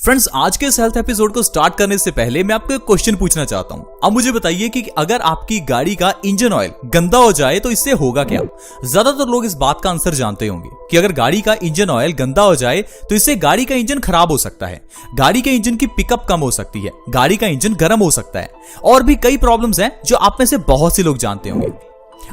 Friends, आज के इस हेल्थ एपिसोड को स्टार्ट करने से पहले मैं आपको एक क्वेश्चन पूछना चाहता हूं। अब मुझे बताइए कि अगर आपकी गाड़ी का इंजन ऑयल गंदा हो जाए तो इससे होगा क्या। ज्यादातर लोग इस बात का आंसर जानते होंगे कि अगर गाड़ी का इंजन ऑयल गंदा हो जाए तो इससे गाड़ी का इंजन खराब हो सकता है, गाड़ी के इंजन की पिकअप कम हो सकती है, गाड़ी का इंजन गर्म हो सकता है और भी कई प्रॉब्लम्स हैं जो आप में से बहुत से लोग जानते होंगे।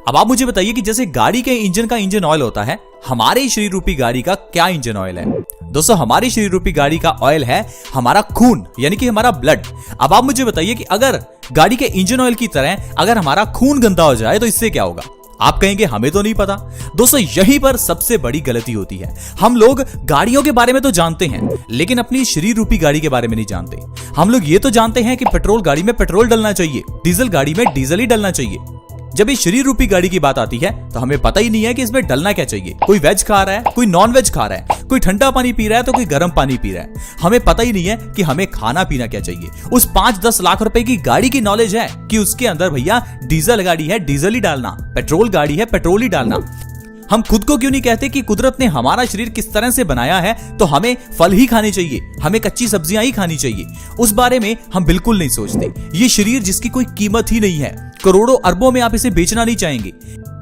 अब आप मुझे बताइए कि जैसे गाड़ी के इंजन का इंजन ऑयल होता है, हमारे शरीर रूपी गाड़ी का क्या इंजन ऑयल है? दोस्तों, हमारी शरीर रूपी गाड़ी का ऑयल है हमारा खून, यानी कि हमारा ब्लड। अब आप मुझे बताइए कि अगर गाड़ी के इंजन ऑयल की तरह अगर हमारा खून गंदा हो जाए तो इससे क्या होगा? आप कहेंगे हमें तो नहीं पता। दोस्तों, यहीं पर सबसे बड़ी गलती होती है। हम लोग गाड़ियों के बारे में तो जानते हैं, लेकिन अपनी शरीर रूपी गाड़ी के बारे में नहीं जानते। हम लोग ये तो जानते हैं कि पेट्रोल गाड़ी में पेट्रोल डलना चाहिए, डीजल गाड़ी में डीजल ही डलना चाहिए। जब ये शरीर रूपी गाड़ी की बात आती है तो हमें पता ही नहीं है कि इसमें डलना क्या चाहिए। कोई वेज खा रहा है, कोई नॉन वेज खा रहा है, कोई ठंडा पानी पी रहा है तो कोई गर्म पानी पी रहा है। हमें पता ही नहीं है कि हमें खाना पीना क्या चाहिए। उस 5-10 लाख रुपए की गाड़ी की नॉलेज है कि उसके अंदर भैया डीजल गाड़ी है डीजल ही डालना, पेट्रोल गाड़ी है पेट्रोल ही डालना। हम खुद को क्यों नहीं कहते कि कुदरत ने हमारा शरीर किस तरह से बनाया है तो हमें फल ही खाने चाहिए, हमें कच्ची सब्जियां ही खानी चाहिए? उस बारे में हम बिल्कुल नहीं सोचते। ये शरीर जिसकी कोई कीमत ही नहीं है, करोड़ों अरबों में आप इसे बेचना नहीं चाहेंगे,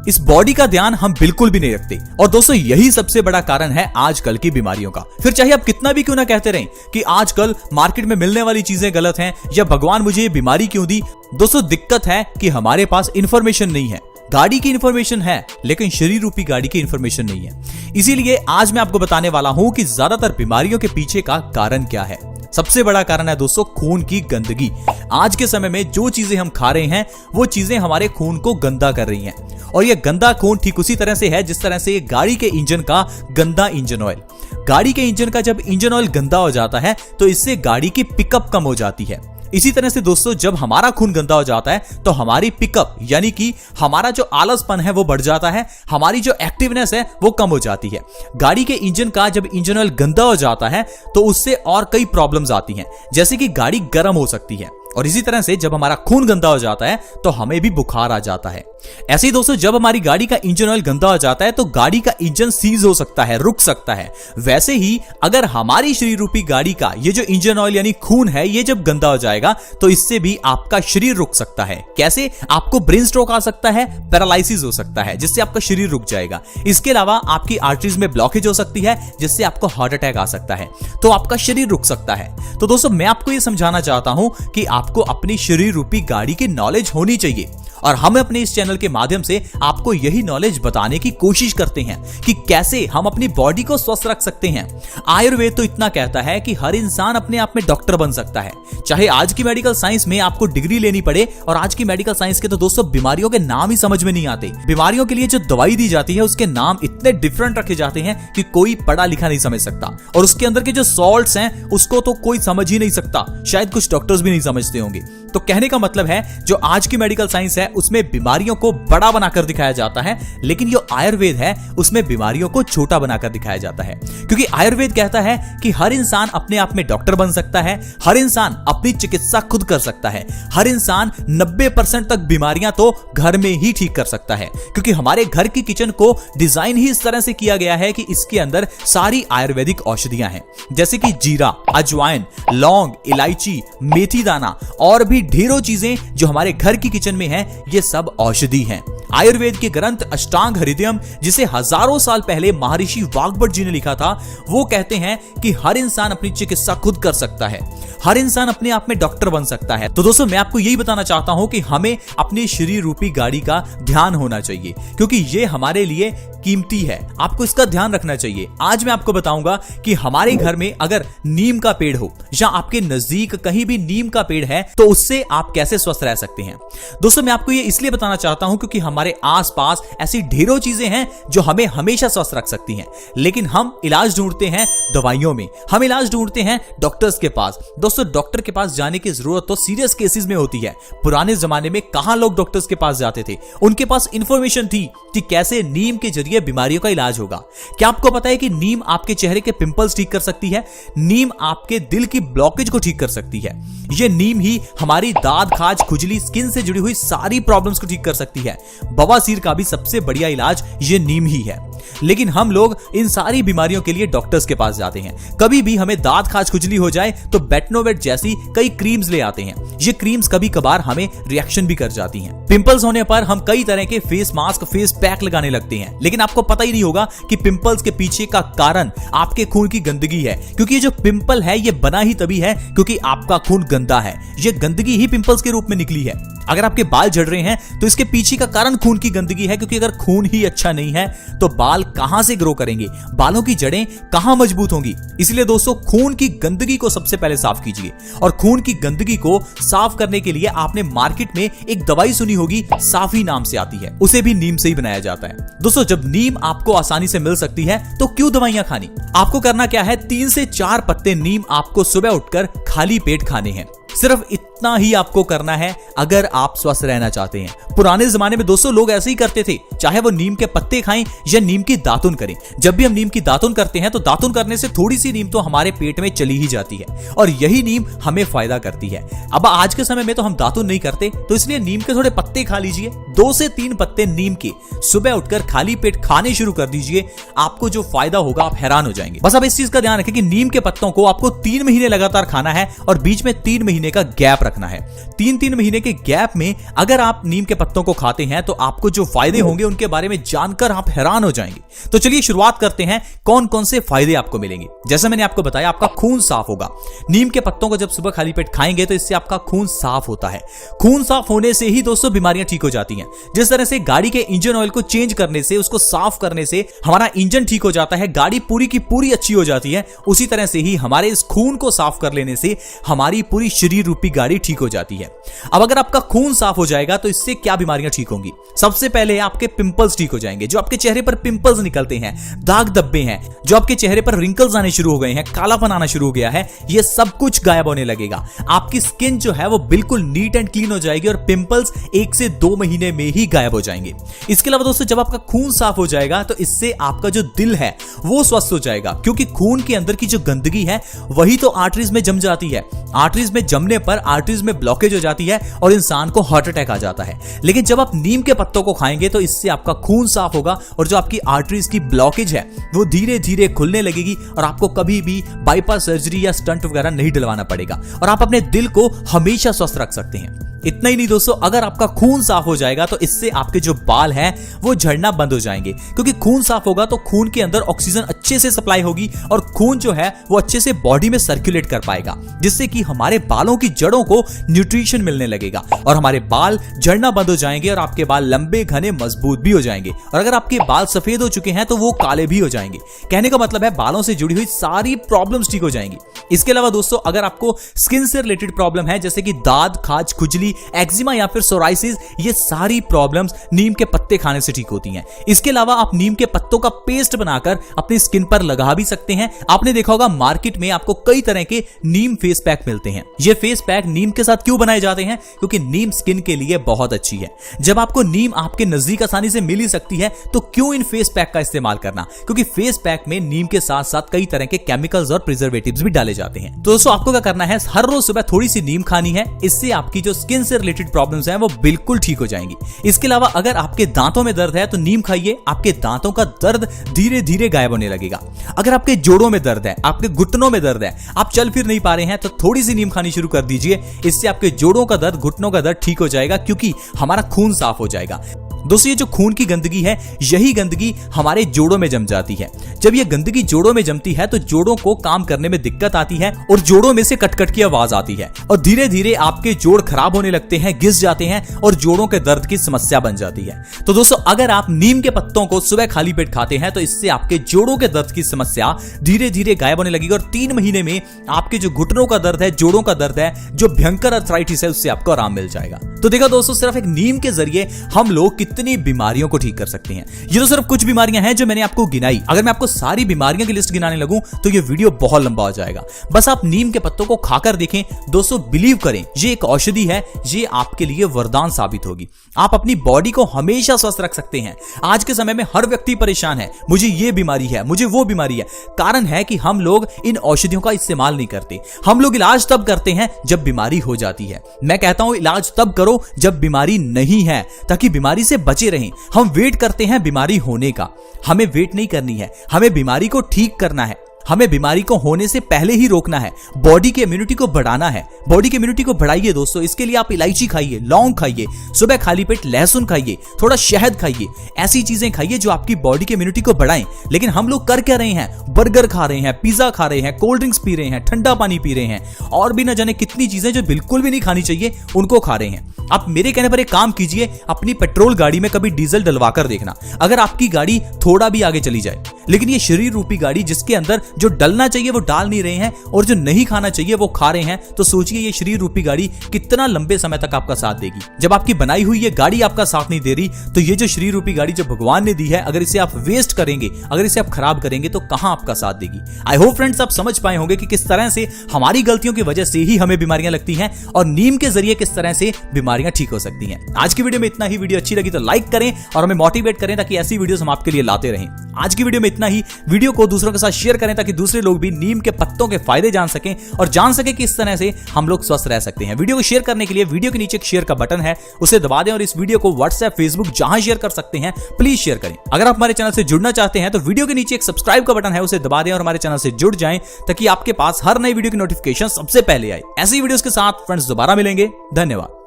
इस बॉडी का ध्यान हम बिल्कुल भी नहीं रखते। और दोस्तों, यही सबसे बड़ा कारण है आजकल की बीमारियों का। फिर चाहे आप कितना भी क्यों ना कहते रहें कि आजकल मार्केट में मिलने वाली चीजें गलत हैं या भगवान मुझे ये बीमारी क्यों दी, दोस्तों दिक्कत है कि हमारे पास इंफॉर्मेशन नहीं है। गाड़ी की इंफॉर्मेशन है लेकिन शरीर रूपी गाड़ी की इंफॉर्मेशन नहीं है। इसीलिए आज मैं आपको बताने वाला हूं कि ज्यादातर बीमारियों के पीछे का कारण क्या है। सबसे बड़ा कारण है दोस्तों खून की गंदगी। आज के समय में जो चीजें हम खा रहे हैं वो चीजें हमारे खून को गंदा कर रही हैं, और ये गंदा खून ठीक उसी तरह से है जिस तरह से ये गाड़ी के इंजन का गंदा इंजन ऑयल। गाड़ी के इंजन का जब इंजन ऑयल गंदा हो जाता है तो इससे गाड़ी की पिकअप कम हो जाती है। इसी तरह से दोस्तों, जब हमारा खून गंदा हो जाता है तो हमारी पिकअप यानी कि हमारा जो आलसपन है वो बढ़ जाता है, हमारी जो एक्टिवनेस है वो कम हो जाती है। गाड़ी के इंजन का जब इंजन ऑयल गंदा हो जाता है तो उससे और कई प्रॉब्लम्स आती हैं, जैसे कि गाड़ी गर्म हो सकती है। और इसी तरह से जब हमारा खून गंदा हो जाता है तो हमें भी बुखार आ जाता है। ऐसे ही दोस्तों, जब हमारी गाड़ी का इंजन ऑयल गंदा हो जाता है तो गाड़ी का इंजन सीज हो सकता है, रुक सकता है। वैसे ही अगर हमारी शरीर रूपी गाड़ी का ये जो इंजन ऑयल यानी खून है ये जब गंदा हो जाएगा तो इससे भी आपका शरीर रुक सकता है। कैसे? आपको ब्रेन स्ट्रोक आ सकता है, पैरालिसिस हो सकता है जिससे आपका शरीर रुक जाएगा। इसके अलावा आपकी आर्टरीज में ब्लॉकेज हो सकती है जिससे आपको हार्ट अटैक आ सकता है, तो आपका शरीर रुक सकता है। तो दोस्तों, मैं आपको ये समझाना चाहता हूं कि आपको अपनी शरीर रूपी गाड़ी की नॉलेज होनी चाहिए, और हम अपने इस चैनल के माध्यम से आपको यही नॉलेज बताने की कोशिश करते हैं कि कैसे हम अपनी बॉडी को स्वस्थ रख सकते हैं। आयुर्वेद तो इतना कहता है कि हर इंसान अपने आप में डॉक्टर बन सकता है। चाहे आज की मेडिकल साइंस में आपको डिग्री लेनी पड़े, और आज की मेडिकल साइंस के तो दोस्तों बीमारियों के नाम ही समझ में नहीं आते। बीमारियों के लिए जो दवाई दी जाती है उसके नाम इतने डिफरेंट रखे जाते हैं कि कोई पढ़ा लिखा नहीं समझ सकता, और उसके अंदर के जो सॉल्ट्स हैं उसको तो कोई समझ ही नहीं सकता, शायद कुछ डॉक्टर्स भी नहीं समझते होंगे। तो कहने का मतलब है जो आज की मेडिकल साइंस है उसमें बीमारियों को बड़ा बनाकर दिखाया जाता है, लेकिन जो आयुर्वेद है उसमें बीमारियों को छोटा बनाकर दिखाया जाता है। क्योंकि आयुर्वेद कहता है कि हर इंसान अपने आप में डॉक्टर बन सकता है, हर इंसान अपनी चिकित्सा खुद कर सकता है, हर इंसान 90% तक बीमारियां तो घर में ही ठीक कर सकता है। क्योंकि हमारे घर की किचन को डिजाइन ही इस तरह से किया गया है कि इसके अंदर सारी आयुर्वेदिक औषधियां हैं, जैसे कि जीरा, अजवाइन, लौंग, इलायची, मेथी दाना और भी ढेरों चीजें जो हमारे घर की किचन में हैं, ये सब औषधि हैं। आयुर्वेद के ग्रंथ अष्टांग हृदयम, जिसे हजारों साल पहले महर्षि वाग्भट जी ने लिखा था, वो कहते हैं कि हर इंसान अपनी चिकित्सा खुद कर सकता है, हर इंसान अपने आप में डॉक्टर बन सकता है। तो दोस्तों, मैं आपको यही बताना चाहता हूं कि हमें अपनी शरीर रूपी गाड़ी का ध्यान होना चाहिए, क्योंकि ये हमारे लिए कीमती है। आपको इसका ध्यान रखना चाहिए। आज मैं आपको बताऊंगा कि हमारे घर में अगर नीम का पेड़ हो या आपके नजदीक कहीं भी नीम का पेड़ है तो उससे आप कैसे स्वस्थ रह सकते हैं। दोस्तों, मैं आपको ये इसलिए बताना चाहता हूं क्योंकि हमारे आसपास ऐसी ढेरों चीजें हैं जो हमें हमेशा स्वस्थ रख सकती हैं, लेकिन हम इलाज ढूंढते हैं दवाइयों में, हम इलाज ढूंढते हैं डॉक्टर्स के पास। दोस्तों, डॉक्टर के पास जाने की जरूरत तो सीरियस केसेस में होती है। पुराने जमाने में कहां लोग डॉक्टर्स के पास जाते थे? उनके पास इंफॉर्मेशन थी कि कैसे नीम के जरिए बीमारियों का इलाज होगा। क्या आपको पता है कि नीम आपके चेहरे के पिंपल्स ठीक कर सकती है? नीम आपके दिल की ब्लॉकेज को ठीक कर सकती है। ये नीम ही हमारी दाद, खाज, खुजली, स्किन से जुड़ी हुई सारी प्रॉब्लम्स को ठीक कर सकती है। बवासीर का भी सबसे बढ़िया इलाज ये नीम ही है। लेकिन हम लोग इन सारी बीमारियों के लिए डॉक्टर्स के पास जाते हैं। कभी भी हमें दांत खाज खुजली हो जाए तो बेटनोवेट जैसी कई क्रीम्स ले आते हैं। ये क्रीम्स कभी कभार हमें रिएक्शन भी कर जाती हैं। पिंपल्स होने पर हम कई तरह के फेस मास्क, फेस पैक लगाने लगते हैं, लेकिन आपको पता ही नहीं होगा कि पिंपल्स के पीछे का कारण आपके खून की गंदगी है। क्योंकि ये जो पिंपल है ये बना ही तभी है क्योंकि आपका खून गंदा है। ये गंदगी ही पिंपल्स के रूप में निकली है। अगर आपके बाल झड़ रहे हैं तो इसके पीछे का कारण खून की गंदगी है, क्योंकि अगर खून ही अच्छा नहीं है तो बाल कहां से ग्रो करेंगे, बालों की जड़ें कहां मजबूत होंगी। इसलिए दोस्तों खून की गंदगी को सबसे पहले साफ कीजिए। और खून की गंदगी को साफ करने के लिए आपने मार्केट में एक दवाई सुनी होगी, साफी नाम से आती है। उसे भी नीम से ही बनाया जाता है। दोस्तों जब नीम आपको आसानी से मिल सकती है तो क्यों दवाइयां खानी। आपको करना क्या है, 3 से 4 पत्ते नीम आपको सुबह उठकर खाली पेट खाने हैं। सिर्फ इतना ही आपको करना है अगर आप स्वस्थ रहना चाहते हैं। पुराने जमाने में दोस्तों लोग ऐसे ही करते थे, चाहे वो नीम के पत्ते खाएं या नीम की दातुन करें। जब भी हम नीम की दातुन करते हैं तो दातुन करने से थोड़ी सी नीम तो हमारे पेट में चली ही जाती है और यही नीम हमें फायदा करती है। अब आज के समय में तो हम दातुन नहीं करते, तो इसलिए नीम के थोड़े पत्ते खा लीजिए। 2 से 3 पत्ते नीम के सुबह उठकर खाली पेट खाने शुरू कर दीजिए। आपको जो फायदा होगा आप हैरान हो जाएंगे। बस अब इस चीज का ध्यान रखें कि नीम के पत्तों को आपको 3 महीने लगातार खाना है और बीच में 3 महीने का गैप रखना है। 3 महीने के गैप में अगर आप नीम के पत्तों को खाते हैं तो आपको जो फायदे होंगे उनके बारे में जानकर आप हैरान हो जाएंगे। तो चलिए शुरुआत करते हैं, कौन कौन से फायदे आपको मिलेंगे। जैसा मैंने आपको बताया, आपका खून साफ होगा। नीम के पत्तों को जब सुबह खाली पेट खाएंगे तो इससे आपका खून साफ होता है। खून साफ होने से ही दोस्तों बीमारियां ठीक हो जाती हैं। जिस तरह से गाड़ी के इंजन ऑयल को चेंज करने से, उसको साफ करने से हमारा इंजन ठीक हो जाता है, गाड़ी पूरी की पूरी अच्छी हो जाती है, उसी तरह से ही हमारे इस खून को साफ कर लेने से हमारी पूरी शरीर रूपी गाड़ी ठीक हो जाती है। अब अगर आपका खून साफ हो जाएगा तो इससे क्या बीमारियां ठीक होंगी। सबसे पहले आपके पिंपल्स ठीक हो जाएंगे। जो आपके चेहरे पर पिंपल्स निकलते हैं, दाग धब्बे हैं, जो आपके चेहरे पर रिंकल्स आने शुरू हो गए हैं, कालापन आना शुरू हो गया है, ये सब कुछ गायब होने लगेगा। आपकी स्किन जो है वो बिल्कुल नीट एंड क्लीन हो जाएगी और पिंपल्स 1 से 2 महीने में ही गायब हो जाएंगे। इसके अलावा दोस्तों जब आपका खून साफ हो जाएगा तो इससे आपका जो दिल है वो स्वस्थ हो जाएगा, क्योंकि खून के अंदर की जो गंदगी है वही तो आर्टरीज में जम जाती है। आर्टरीज में जमने पर आर्टरीज में ब्लॉकेज हो जाती है और इंसान को हार्ट अटैक आ जाता है। लेकिन जब आप नीम के पत्तों को खाएंगे तो इससे आपका खून साफ होगा और जो आपकी आर्टरीज की ब्लॉकेज है वो धीरे धीरे खुलने लगेगी और आपको कभी भी बाईपास सर्जरी या स्टंट वगैरह नहीं डलवाना पड़ेगा और आप अपने दिल को हमेशा स्वस्थ रख सकते हैं। इतना ही नहीं दोस्तों, अगर आपका खून साफ हो जाएगा तो इससे आपके जो बाल हैं वो झड़ना बंद हो जाएंगे, क्योंकि खून साफ होगा तो खून के अंदर ऑक्सीजन अच्छे से सप्लाई होगी और खून जो है वो अच्छे से बॉडी में सर्कुलेट कर पाएगा, जिससे कि हमारे बालों की जड़ों को न्यूट्रिशन मिलने लगेगा और हमारे बाल झड़ना बंद हो जाएंगे और आपके बाल लंबे घने मजबूत भी हो जाएंगे। और अगर आपके बाल सफेद हो चुके हैं तो वो काले भी हो जाएंगे। कहने का मतलब है बालों से जुड़ी हुई सारी प्रॉब्लम्स ठीक हो जाएंगी। इसके अलावा दोस्तों अगर आपको स्किन से रिलेटेड प्रॉब्लम है, जैसे कि दाद, खाज, खुजली, एक्जिमा या फिर सोराइसिस, ये सारी प्रॉब्लम्स नीम के पत्ते खाने से ठीक होती हैं। इसके अलावा आप नीम के पत्तों का पेस्ट बनाकर अपनी स्किन पर लगा भी सकते हैं। आपने देखा होगा मार्केट में आपको कई तरह के नीम फेस पैक मिलते हैं। ये फेस पैक नीम के साथ क्यों बनाए जाते हैं? क्योंकि नीम स्किन के लिए बहुत अच्छी है। जब आपको नीम आपके नजदीक आसानी से मिल ही सकती है तो क्यों इन फेस पैक का इस्तेमाल करना? क्योंकि फेस पैक में नीम के साथ साथ कई तरह के केमिकल्स और प्रिजर्वेटिव्स भी डाले जाते हैं। तो दोस्तों आपको क्या करना है, हर रोज सुबह थोड़ी सी नीम खानी है। इससे आपकी जो स्किन से रिलेटेड प्रॉब्लम्स हैं वो बिल्कुल ठीक हो जाएंगी। इसके अलावा अगर आपके दांतों में दर्द है तो नीम खाइए, आपके दांतों का दर्द धीरे धीरे गायब होने लगेगा। अगर आपके जोड़ों में दर्द है, आपके घुटनों में दर्द है, आप चल फिर नहीं पा रहे हैं तो थोड़ी सी नीम खानी शुरू कर दीजिए। इससे आपके जोड़ों का दर्द, घुटनों का दर्द ठीक हो जाएगा, क्योंकि हमारा खून साफ हो जाएगा। दोस्तों ये जो खून की गंदगी है, यही गंदगी हमारे जोड़ों में जम जाती है। जब ये गंदगी जोड़ों में जमती है तो जोड़ों को काम करने में दिक्कत आती है और जोड़ों में से कटकट की आवाज आती है और धीरे धीरे आपके जोड़ खराब होने लगते हैं, घिस जाते हैं और जोड़ों के दर्द की समस्या बन जाती है। तो दोस्तों अगर आप नीम के पत्तों को सुबह खाली पेट खाते हैं तो इससे आपके जोड़ों के दर्द की समस्या धीरे धीरे गायब होने लगेगी और 3 महीने में आपके जो घुटनों का दर्द है, जोड़ों का दर्द है, जो भयंकर अर्थराइटिस है, उससे आपको आराम मिल जाएगा। तो देखा दोस्तों, सिर्फ एक नीम के जरिए हम लोग कितनी बीमारियों को ठीक कर सकते हैं। ये तो सिर्फ कुछ बीमारियां हैं जो मैंने आपको गिनाई। अगर मैं आपको सारी बीमारियों की लिस्ट गिनाने लगूं तो ये वीडियो बहुत लंबा हो जाएगा। बस आप नीम के पत्तों को खाकर देखें। दोस्तों बिलीव करें, ये एक औषधि है, ये आपके लिए वरदान साबित होगी। आप अपनी बॉडी को हमेशा स्वस्थ रख सकते हैं। आज के समय में हर व्यक्ति परेशान है, मुझे ये बीमारी है, मुझे वो बीमारी है। कारण है कि हम लोग इन औषधियों का इस्तेमाल नहीं करते। हम लोग इलाज तब करते हैं जब बीमारी हो जाती है। मैं कहता हूं इलाज तब करो जब बीमारी नहीं है, ताकि बीमारी से बचे रहें। हम वेट करते हैं बीमारी होने का, हमें वेट नहीं करनी है, हमें बीमारी को ठीक करना है, हमें बीमारी को होने से पहले ही रोकना है, बॉडी की इम्यूनिटी को बढ़ाना है। बॉडी की इम्यूनिटी को बढ़ाइए दोस्तों, इसके लिए आप इलायची खाइए, लौंग खाइए, सुबह खाली पेट लहसुन खाइए, थोड़ा शहद खाइए, ऐसी चीजें खाइए जो आपकी बॉडी की इम्यूनिटी को बढ़ाएं। लेकिन हम लोग कर क्या रहे हैं? बर्गर खा रहे हैं, पिज्जा खा रहे हैं, कोल्ड ड्रिंक्स पी रहे हैं, ठंडा पानी पी रहे हैं और भी न जाने कितनी चीजें जो बिल्कुल भी नहीं खानी चाहिए उनको खा रहे हैं। आप मेरे कहने पर एक काम कीजिए, अपनी पेट्रोल गाड़ी में कभी डीजल डलवा कर देखना। अगर आपकी गाड़ी थोड़ा भी आगे चली जाए, लेकिन ये शरीर रूपी गाड़ी जिसके अंदर जो डलना चाहिए वो डाल नहीं रहे हैं और जो नहीं खाना चाहिए वो खा रहे हैं, तो सोचिए ये शरीर रूपी गाड़ी कितना लंबे समय तक आपका साथ देगी। जब आपकी बनाई हुई ये गाड़ी आपका साथ नहीं दे रही, तो ये जो शरीर रूपी गाड़ी जो भगवान ने दी है, अगर इसे आप वेस्ट करेंगे, अगर इसे आप खराब करेंगे तो कहां आपका साथ देगी। आई होप फ्रेंड्स आप समझ पाए होंगे कि किस तरह से हमारी गलतियों की वजह से ही हमें बीमारियां लगती हैं और नीम के जरिए किस तरह से बीमारियां ठीक हो सकती हैं। आज की वीडियो में इतना ही। वीडियो अच्छी लगी तो लाइक करें और हमें मोटिवेट करें ताकि ऐसी वीडियोस हम आपके लिए लाते रहें। आज की वीडियो में इतना ही। वीडियो को दूसरों के साथ शेयर करें ताकि दूसरे लोग भी नीम के पत्तों के फायदे जान सकें और जान सकें कि इस तरह से हम लोग स्वस्थ रह सकते हैं। वीडियो को शेयर करने के लिए वीडियो के नीचे एक शेयर का बटन है, उसे दबा दें और इस वीडियो को व्हाट्सएप, फेसबुक जहां शेयर कर सकते हैं प्लीज शेयर करें। अगर आप हमारे चैनल से जुड़ना चाहते हैं तो वीडियो के नीचे एक सब्सक्राइब का बटन है, उसे दबा दें और हमारे चैनल से जुड़ जाएं ताकि आपके पास हर नई वीडियो की नोटिफिकेशन सबसे पहले आए। ऐसी वीडियोस के साथ फ्रेंड्स दोबारा मिलेंगे। धन्यवाद।